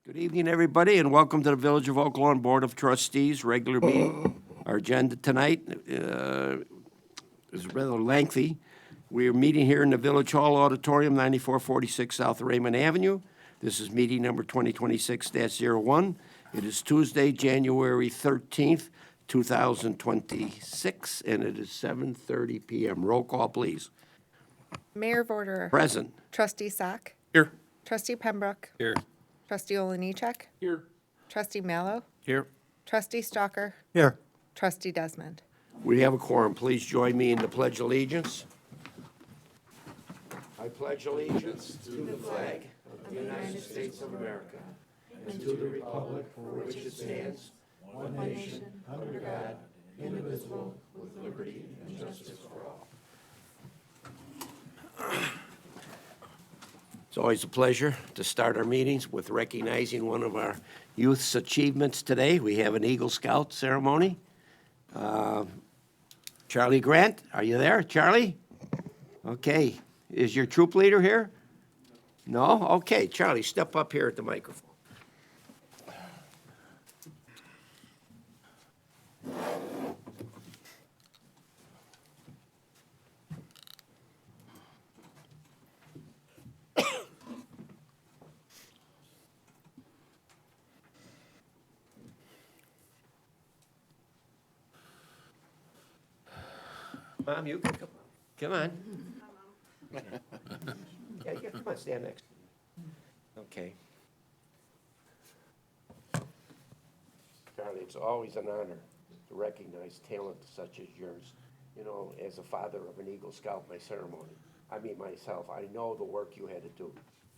Good evening, everybody, and welcome to the Village of Oak Lawn Board of Trustees regular meeting. Our agenda tonight is rather lengthy. We are meeting here in the Village Hall Auditorium, 9446 South Raymond Avenue. This is meeting number 2026-01. It is Tuesday, January 13th, 2026, and it is 7:30 p.m. Roll call, please. Mayor Vorderer. Present. Trustee Sack. Here. Trustee Pembroke. Here. Trustee Olenichek. Here. Trustee Mallow. Here. Trustee Stalker. Here. Trustee Desmond. We have a quorum. Please join me in the Pledge of Allegiance. I pledge allegiance to the flag of the United States of America and to the republic for which it stands, one nation, under God, indivisible, with liberty and justice for all. It's always a pleasure to start our meetings with recognizing one of our youth's achievements today. We have an Eagle Scout ceremony. Charlie Grant, are you there, Charlie? Okay. Is your troop leader here? No? Okay, Charlie, step up here at the microphone. Mom, you can come on. Yeah, come on, stand next. Okay. Charlie, it's always an honor to recognize talent such as yours. You know, as a father of an Eagle Scout, myself, I know the work you had to do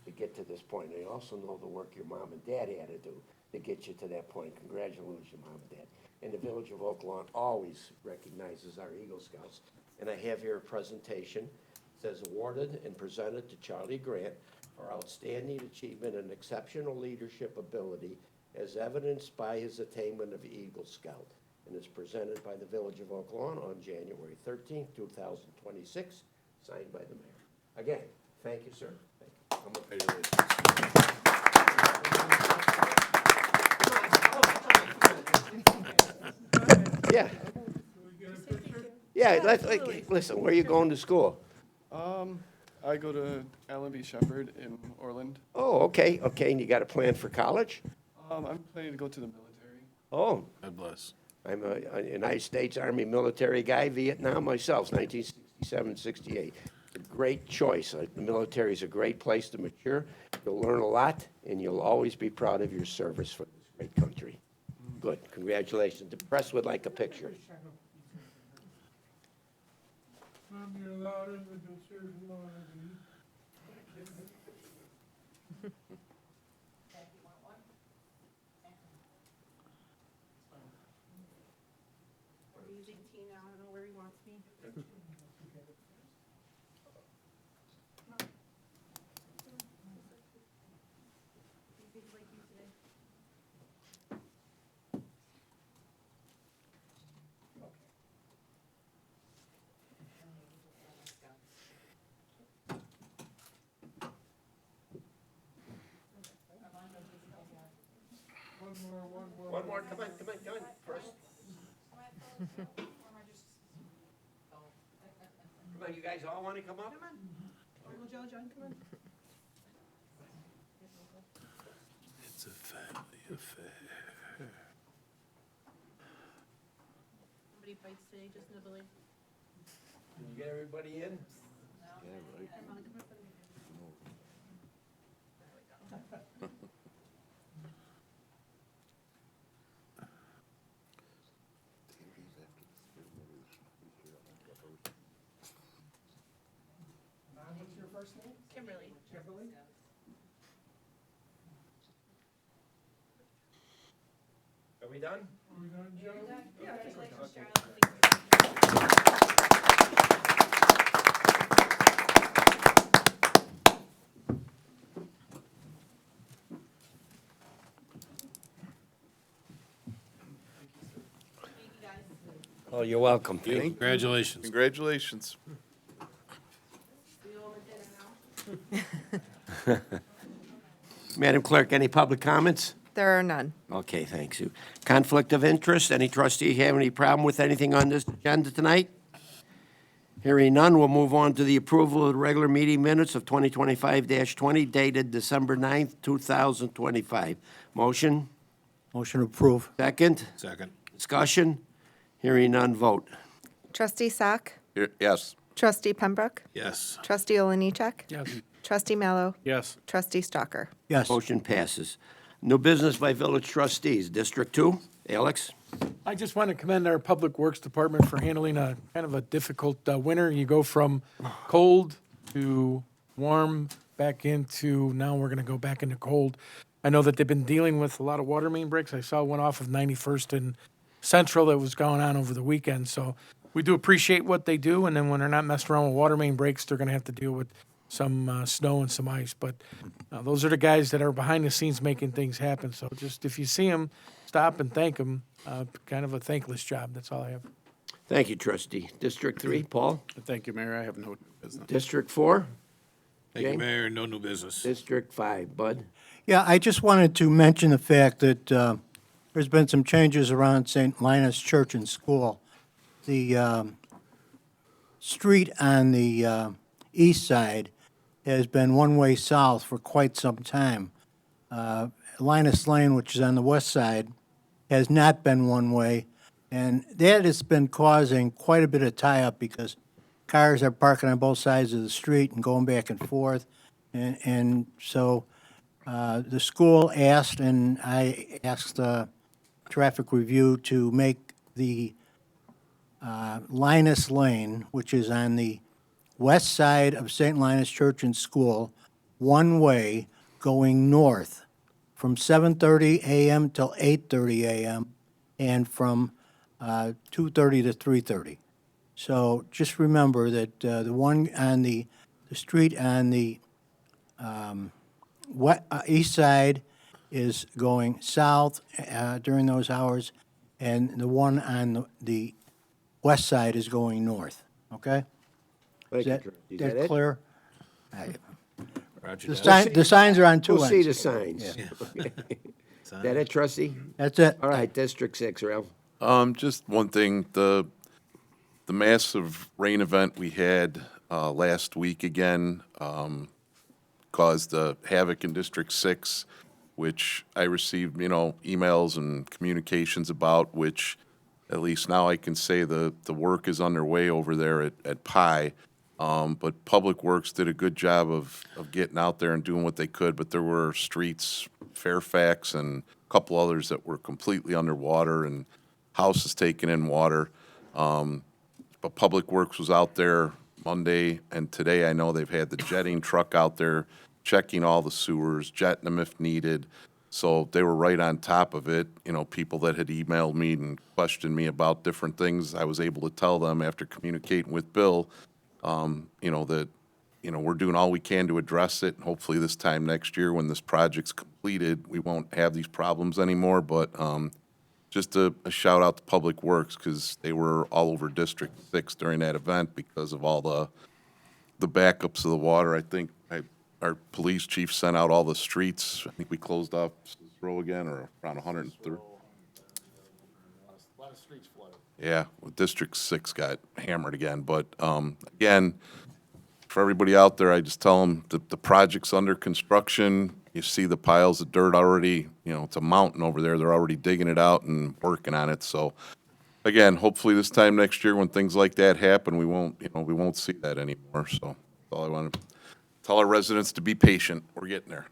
to get to this point. I also know the work your mom and dad had to do to get you to that point. Congratulations, Mom and Dad. And the Village of Oak Lawn always recognizes our Eagle Scouts. And I have here a presentation. It says awarded and presented to Charlie Grant for outstanding achievement and exceptional leadership ability as evidenced by his attainment of Eagle Scout, and is presented by the Village of Oak Lawn on January 13th, 2026, signed by the mayor. Again, thank you, sir. Thank you. Come up here. Yeah. Yeah, listen, where are you going to school? I go to Allen B. Shepherd in Orland. Oh, okay, and you got a plan for college? I'm planning to go to the military. Oh, God bless. I'm a United States Army military guy, Vietnam myself, 1967, 68. A great choice. The military is a great place to mature. You'll learn a lot, and you'll always be proud of your service for this great country. Good, congratulations. The press would like a picture. Mom, you're allowed in the conservative law. We're using T now, I don't know where he wants me. He's like you today. One more, come on, first. Come on, you guys all want to come up? Uncle Joe, John, come on. It's a family affair. Nobody fights today, just nibbling. Can you get everybody in? Come on, come on. What's your first name? Kimberly. Kimberly? Are we done? Are we done, Joe? Congratulations, Charlie. Thank you, guys. Oh, you're welcome. Congratulations. Congratulations. We all in dinner now. Madam Clerk, any public comments? There are none. Okay, thanks you. Conflict of interest, any trustee have any problem with anything on this agenda tonight? Hearing none, we'll move on to the approval of the regular meeting minutes of 2025-20 dated December 9th, 2025. Motion, Motion approved. second, Second. discussion, hearing none, vote. Trustee Sack. Yes. Trustee Pembroke. Yes. Trustee Oliniechek. Yes. Trustee Mallow. Yes. Trustee Stalker. Yes. Motion passes. New business by village trustees. District 2, Alex? I just want to commend our Public Works Department for handling a kind of a difficult winter. You go from cold to warm, back into, now we're going to go back into cold. I know that they've been dealing with a lot of water main breaks. I saw one off of 91st and Central that was going on over the weekend. So we do appreciate what they do, and then when they're not messing around with water main breaks, they're going to have to deal with some snow and some ice. But those are the guys that are behind the scenes making things happen. So just if you see them, stop and thank them. Kind of a thankless job. That's all I have. Thank you, trustee. District 3, Paul? Thank you, Mayor. I have no business. District 4? Thank you, Jane? Mayor. No new business. District 5, Bud? Yeah, I just wanted to mention the fact that there's been some changes around St. Linus Church and School. The street on the east side has been one-way south for quite some time. Linus Lane, which is on the west side, has not been one-way, and that has been causing quite a bit of tie-up because cars are parking on both sides of the street and going back and forth. And so the school asked, and I asked Traffic Review to make the Linus Lane, which is on the west side of St. Linus Church and School, one-way going north from 7:30 a.m. till 8:30 a.m. and from 2:30 to 3:30. So just remember that the one on the street on the east side is going south during those hours, and the one on the west side is going north, okay? Thank Is you, that, trustee. Is that that it? clear? Roger The that. the signs are on two We'll see ends. the signs. Is that it, trustee? That's it. All right, District 6, Ralph. Just one thing, the massive rain event we had last week again caused havoc in District 6, which I received, emails and communications about, which at least now I can say the work is underway over there at Pi. But Public Works did a good job of getting out there and doing what they could, but there were streets, Fairfax and a couple others that were completely underwater and houses taking in water. But Public Works was out there Monday, and today I know they've had the jetting truck out there checking all the sewers, jetting them if needed. So they were right on top of it. People that had emailed me and questioned me about different things, I was able to tell them after communicating with Bill, that, we're doing all we can to address it. Hopefully this time next year, when this project's completed, we won't have these problems anymore. But just a shout out to Public Works, because they were all over District 6 during that event because of all the backups of the water. I think our police chief sent out all the streets. I think we closed off Row again, or around 130. Yeah, well, District 6 got hammered again. But again, for everybody out there, I just tell them the project's under construction. You see the piles of dirt already, it's a mountain over there. They're already digging it out and working on it. So again, hopefully this time next year when things like that happen, we won't see that anymore. So that's all I want to tell our residents, to be patient. We're getting there.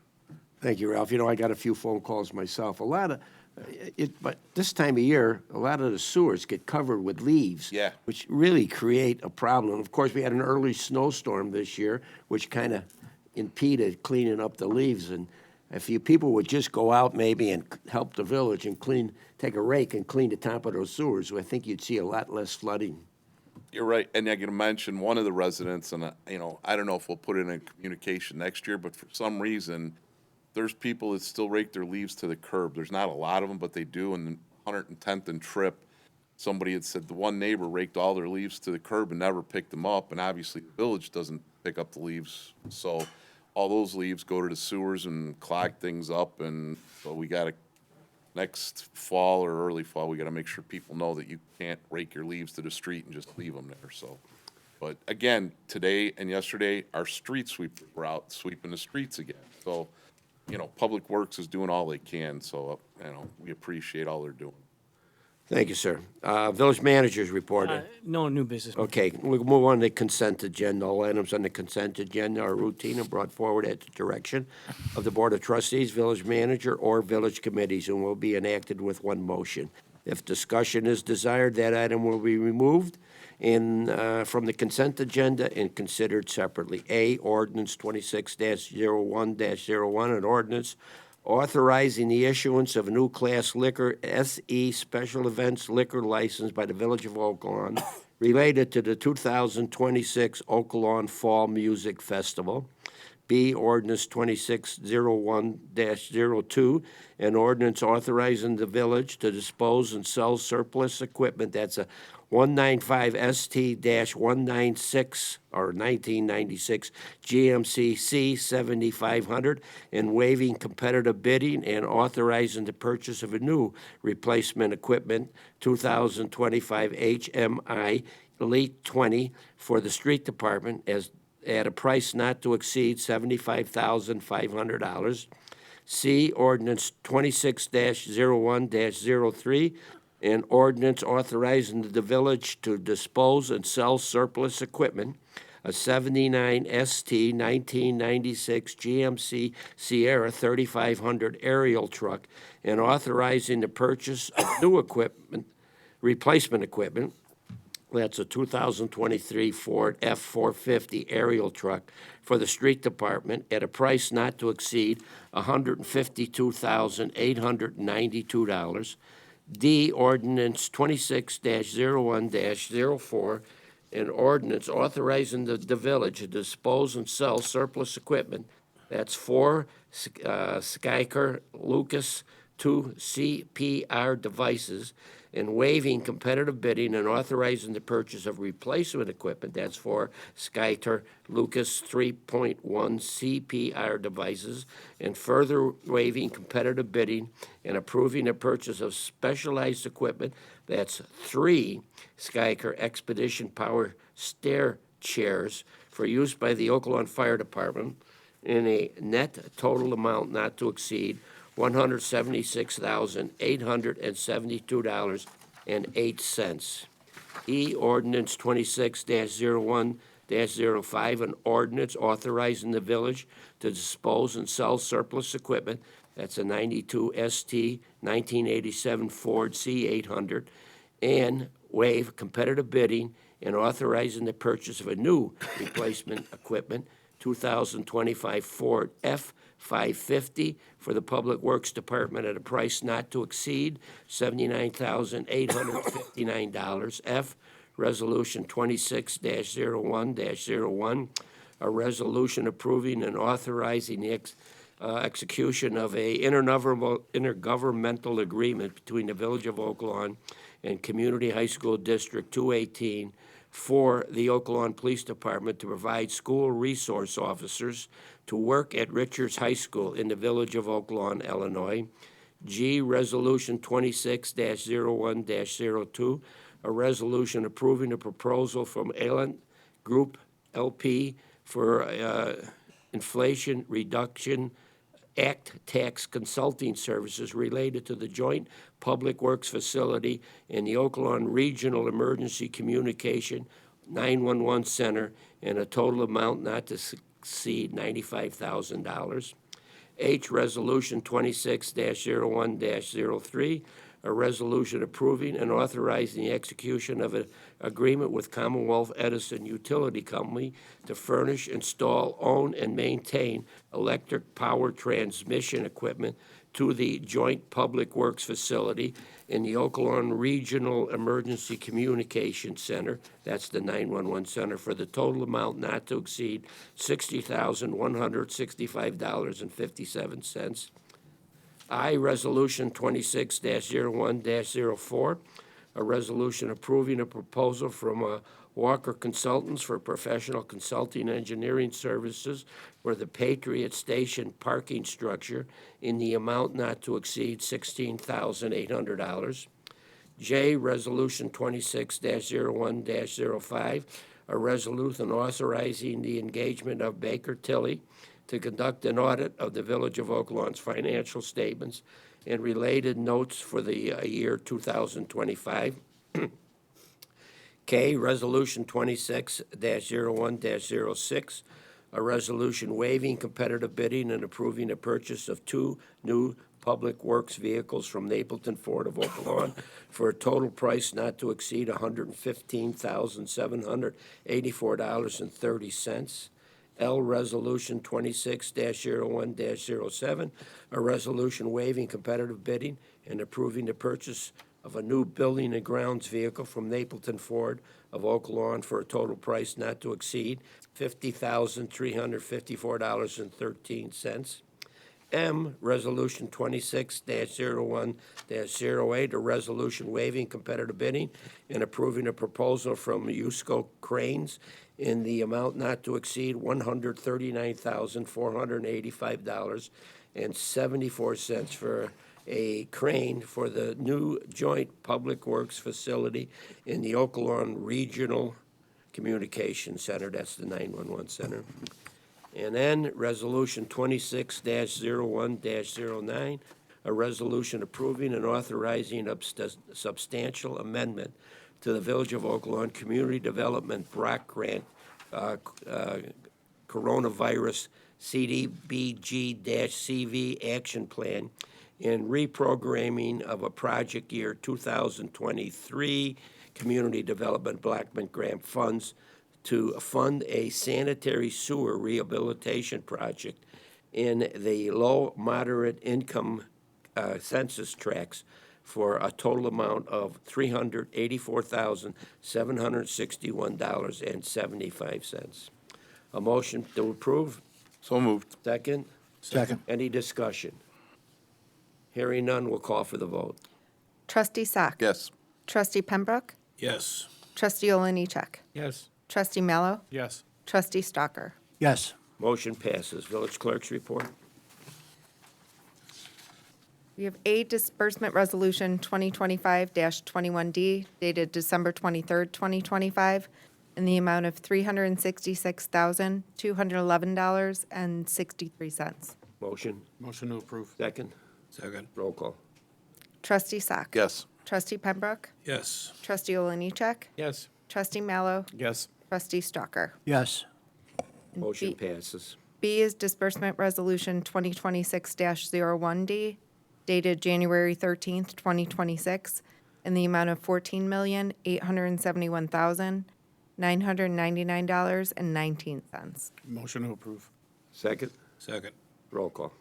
Thank you, Ralph. I got a few phone calls myself. But this time of year, a lot of the sewers get covered with leaves. Yeah. Which really create a problem. Of course, we had an early snowstorm this year, which kind of impeded cleaning up the leaves. And if you people would just go out maybe and help the village and take a rake and clean the top of those sewers, I think you'd see a lot less flooding. You're right, and I can mention one of the residents, and I don't know if we'll put it in communication next year, but for some reason, there's people that still rake their leaves to the curb. There's not a lot of them, but they do. And 110th and Trip, somebody had said the one neighbor raked all their leaves to the curb and never picked them up, and obviously the village doesn't pick up the leaves. So all those leaves go to the sewers and clog things up, and so we gotta, next fall or early fall, we gotta make sure people know that you can't rake your leaves to the street and just leave them there, so. But again, today and yesterday, our street sweepers were out sweeping the streets again, so, Public Works is doing all they can, so, we appreciate all they're doing. Thank you, sir. Village managers report. No new business. Okay, we'll move on to the consent agenda. All items on the consent agenda are routine and brought forward at the direction of the Board of Trustees, village manager, or village committees, and will be enacted with one motion. If discussion is desired, that item will be removed from the consent agenda and considered separately. A, ordinance 26-01-01, an ordinance authorizing the issuance of a new class liquor SE special events liquor license by the Village of Oak Lawn related to the 2026 Oak Lawn Fall Music Festival. B, ordinance 26-01-02, an ordinance authorizing the village to dispose and sell surplus equipment. That's a 195 ST-196 or 1996 GMC C7500, and waiving competitive bidding and authorizing the purchase of a new replacement equipment 2025 HMI Elite 20 for the street department at a price not to exceed $75,500. C, ordinance 26-01-03, an ordinance authorizing the village to dispose and sell surplus equipment, a 79 ST 1996 GMC Sierra 3500 aerial truck, and authorizing the purchase of new equipment, replacement equipment. That's a 2023 Ford F-450 aerial truck for the street department at a price not to exceed $152,892. D, ordinance 26-01-04, an ordinance authorizing the village to dispose and sell surplus equipment. That's 4 Skyker Lucas 2 CPR devices, and waiving competitive bidding and authorizing the purchase of replacement equipment. That's for Skyter Lucas 3.1 CPR devices, and further waiving competitive bidding and approving the purchase of specialized equipment. That's 3 Skyker Expedition Power Stair Chairs for use by the Oak Lawn Fire Department in a net total amount not to exceed $176,872.08. E, ordinance 26-01-05, an ordinance authorizing the village to dispose and sell surplus equipment. That's a 92 ST 1987 Ford C800, and waive competitive bidding and authorizing the purchase of a new replacement equipment, 2025 Ford F-550 for the Public Works Department at a price not to exceed $79,859. F, Resolution 26-01-01, a resolution approving and authorizing the execution of a intergovernmental agreement between the Village of Oak Lawn and Community High School District 218 for the Oak Lawn Police Department to provide school resource officers to work at Richards High School in the Village of Oak Lawn, Illinois. G, Resolution 26-01-02, a resolution approving a proposal from Allen Group LP for Inflation Reduction Act tax consulting services related to the joint Public Works facility in the Oak Lawn Regional Emergency Communication 911 Center in a total amount not to exceed $95,000. H, Resolution 26-01-03, a resolution approving and authorizing the execution of an agreement with Commonwealth Edison Utility Company to furnish, install, own, and maintain electric power transmission equipment to the Joint Public Works facility in the Oak Lawn Regional Emergency Communication Center, that's the 911 center, for the total amount not to exceed $60,165.57. I, Resolution 26-01-04, a resolution approving a proposal from Walker Consultants for professional consulting engineering services for the Patriot Station parking structure in the amount not to exceed $16,800. J, Resolution 26-01-05, a resolution authorizing the engagement of Baker Tilly to conduct an audit of the Village of Oak Lawn's financial statements and related notes for the year 2025. K, Resolution 26-01-06, a resolution waiving competitive bidding and approving the purchase of 2 new Public Works vehicles from Napleton Ford of Oak Lawn for a total price not to exceed $115,784.30. L, Resolution 26-01-07, a resolution waiving competitive bidding and approving the purchase of a new building and grounds vehicle from Napleton Ford of Oak Lawn for a total price not to exceed $50,354.13. M, Resolution 26-01-08, a resolution waiving competitive bidding and approving a proposal from Usco Cranes in the amount not to exceed $139,485.74 for a crane for the new joint Public Works facility in the Oak Lawn Regional Communications Center. That's the 911 center. And then Resolution 26-01-09, a resolution approving and authorizing a substantial amendment to the Village of Oak Lawn Community Development Block Grant Coronavirus CDBG-CV Action Plan and reprogramming of a project year 2023 Community Development Block Grant funds to fund a sanitary sewer rehabilitation project in the low moderate income census tracts for a total amount of $384,761.75. A motion to approve? So moved. Second? Second. Any discussion? Hearing none, we'll call for the vote. Trustee Sack. Yes. Trustee Pembroke. Yes. Trustee Oliniechek. Yes. Trustee Mallow. Yes. Trustee Stalker. Yes. Motion passes. Village Clerk's report. We have A, Disbursement Resolution 2025-21D dated December 23rd, 2025, in the amount of $366,211.63. Motion. Motion to approve. Second. Second. Roll call. Trustee Sack. Yes. Trustee Pembroke. Yes. Trustee Oliniechek. Yes. Trustee Mallow. Yes. Trustee Stalker. Yes. And Motion B- passes. B is Disbursement Resolution 2026-01D dated January 13th, 2026, in the amount of $14,871,999.19. Motion to approve. Second. Second. Roll call.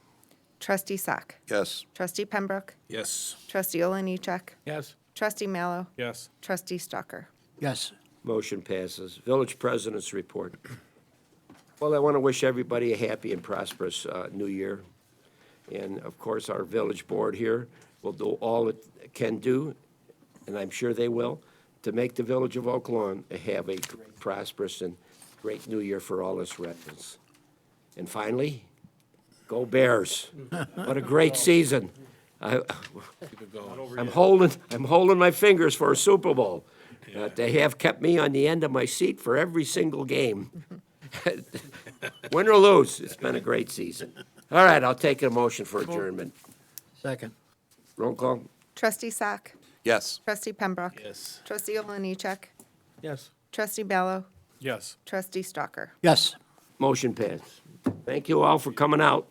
Trustee Sack. Yes. Trustee Pembroke. Yes. Trustee Oliniechek. Yes. Trustee Mallow. Yes. Trustee Stalker. Yes. Motion passes. Village President's report. Well, I want to wish everybody a happy and prosperous new year. And of course, our village board here will do all it can do, and I'm sure they will, to make the Village of Oak Lawn have a great, prosperous and great new year for all its residents. And finally, go Bears. What a great season. I'm holding my fingers for a Super Bowl. They have kept me on the end of my seat for every single game. Win or lose, it's been a great season. All right, I'll take a motion for adjournment. Second. Roll call. Trustee Sack. Yes. Trustee Pembroke. Yes. Trustee Oliniechek. Yes. Trustee Mallow. Yes. Trustee Stalker. Yes. Motion passed. Thank you all for coming out.